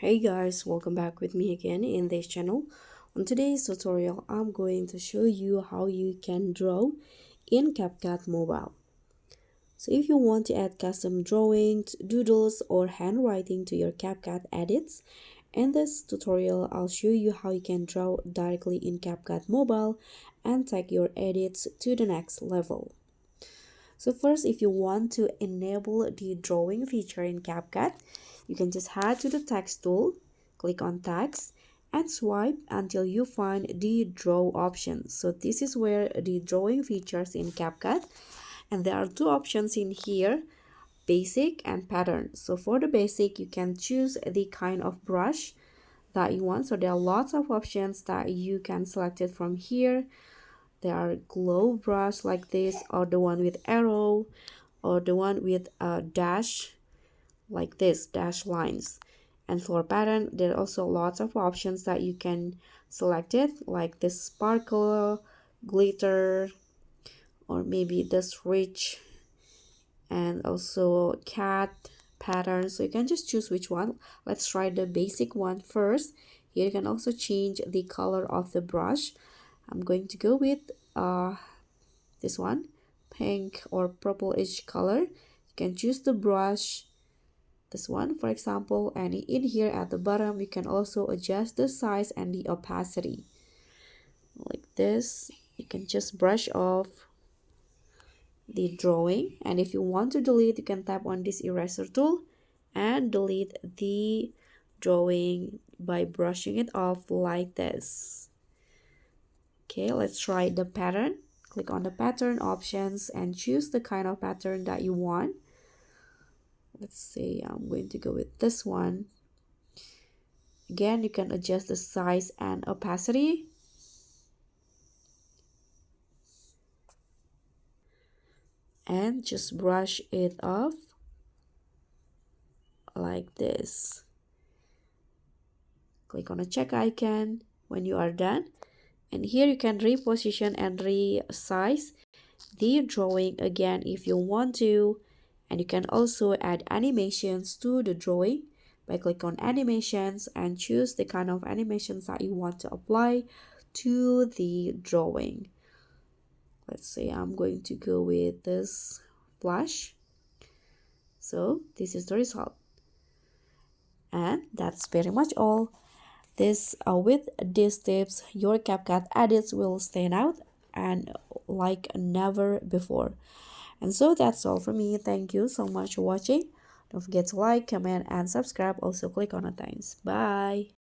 Hey guys, welcome back with me again in this channel. On today's tutorial, I'm going to show you how you can draw in CapCut Mobile. So if you want to add custom drawings, doodles, or handwriting to your CapCut edits, in this tutorial, I'll show you how you can draw directly in CapCut Mobile and take your edits to the next level. So first, if you want to enable the drawing feature in CapCut, you can just head to the text tool, click on text, and swipe until you find the draw option. So this is where the drawing features in CapCut, and there are two options in here, basic and pattern. So for the basic, you can choose the kind of brush that you want. So there are lots of options that you can select it from here. There are glow brush like this, or the one with arrow, or the one with a dash like this, dash lines. And for pattern, there are also lots of options that you can select it, like this sparkle, glitter, or maybe this rich, and also cat pattern. So you can just choose which one. Let's try the basic one first. Here you can also change the color of the brush. I'm going to go with this one, pink or purplish color. You can choose the brush, this one for example, and in here at the bottom you can also adjust the size and the opacity like this. You can just brush off the drawing, and if you want to delete, you can tap on this eraser tool and delete the drawing by brushing it off like this. Okay, let's try the pattern. Click on the pattern options and choose the kind of pattern that you want. Let's say I'm going to go with this one. Again, you can adjust the size and opacity. And just brush it off like this. Click on the check icon when you are done. And here you can reposition and resize the drawing again if you want to. And you can also add animations to the drawing by click on animations and choose the kind of animations that you want to apply to the drawing. Let's say I'm going to go with this flash. So this is the result. And that's pretty much all. With these tips, your CapCut edits will stand out and like never before. And so that's all from me. Thank you so much for watching. Don't forget to like, comment, and subscribe. Also click on the thanks. Bye.